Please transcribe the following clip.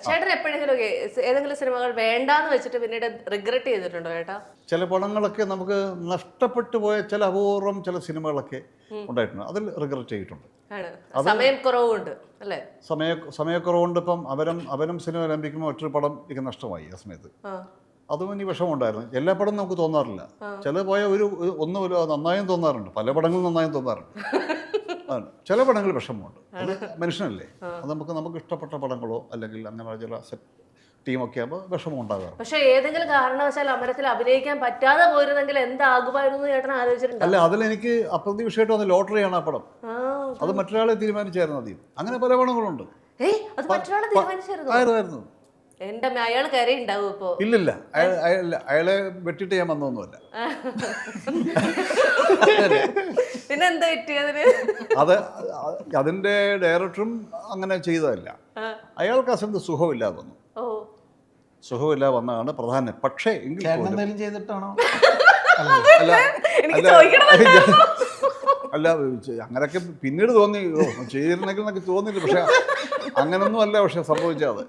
ചേട്ടൻ എപ്പോഴെങ്കിലും ഏതെങ്കിലും സിനിമകൾ വേണ്ടാന്ന് വെച്ചിട്ട് പിന്നീട് റിഗ്രറ്റ് ചെയ്തിട്ടുണ്ടോ ചേട്ടാ? ചില പടങ്ങളൊക്കെ നമുക്ക് നഷ്ടപ്പെട്ടു പോയ ചില അപൂർവം ചില സിനിമകളൊക്കെ ഉണ്ടായിട്ടുണ്ട്. അതിൽ റിഗ്രറ്റ് ചെയ്തിട്ടുണ്ട്. സമയം കുറവുണ്ട് അല്ലേ? സമയക്കുറവുകൊണ്ട് ഇപ്പം അവരും സിനിമ ആരംഭിക്കുമ്പോൾ മറ്റൊരു പടം എനിക്ക് നഷ്ടമായി ആ സമയത്ത്. അതും ഇനി വിഷമമുണ്ടായിരുന്നു. എല്ലാ പടം നമുക്ക് തോന്നാറില്ല. ചില പോയ ഒന്നും നന്നായും തോന്നാറുണ്ട്, പല പടങ്ങളും നന്നായും തോന്നാറുണ്ട്. ചില പടങ്ങൾ വിഷമമുണ്ട്. അത് മനുഷ്യനല്ലേ, അത് നമുക്ക് ഇഷ്ടപ്പെട്ട പടങ്ങളോ അല്ലെങ്കിൽ അങ്ങനെ ചില ടീമൊക്കെ ആകുമ്പോൾ വിഷമം ഉണ്ടാകാറ്. പക്ഷെ ഏതെങ്കിലും കാരണവശാൽ അമരത്തിൽ അഭിനയിക്കാൻ പറ്റാതെ പോയിരുന്നെങ്കിൽ എന്താകുമായിരുന്നു ചേട്ടൻ ആലോചിച്ചിട്ടുണ്ട്? അല്ല, അതിലെനിക്ക് അപ്രതീക്ഷിതമായിട്ട് വന്ന ലോട്ടറിയാണ് ആ പടം. അത് മറ്റൊരാളെ തീരുമാനിച്ചായിരുന്നു ആദ്യം. അങ്ങനെ പല പടങ്ങളുണ്ട്. ആയിരുന്നു. എന്റെ അയാൾ കരയുണ്ടാവും ഇപ്പോ? ഇല്ലില്ല, അയാളെ വെട്ടിട്ട് ഞാൻ വന്നൊന്നുമല്ല. പിന്നെന്താ പറ്റിയതിന്? അതിന്റെ ഡയറക്ടറും അങ്ങനെ ചെയ്തതല്ല. അയാൾക്ക് അസന്ത് സുഖമില്ലാതെ വന്നു. സുഖമില്ലാതെ വന്നതാണ് പ്രധാനം. പക്ഷേ ചെയ്തിട്ടാണോ? അല്ല, അങ്ങനെയൊക്കെ പിന്നീട് തോന്നി ചെയ്തിരുന്നെങ്കിൽ എന്നൊക്കെ തോന്നിയില്ല. പക്ഷെ അങ്ങനൊന്നും അല്ല പക്ഷെ സംഭവിച്ചത്.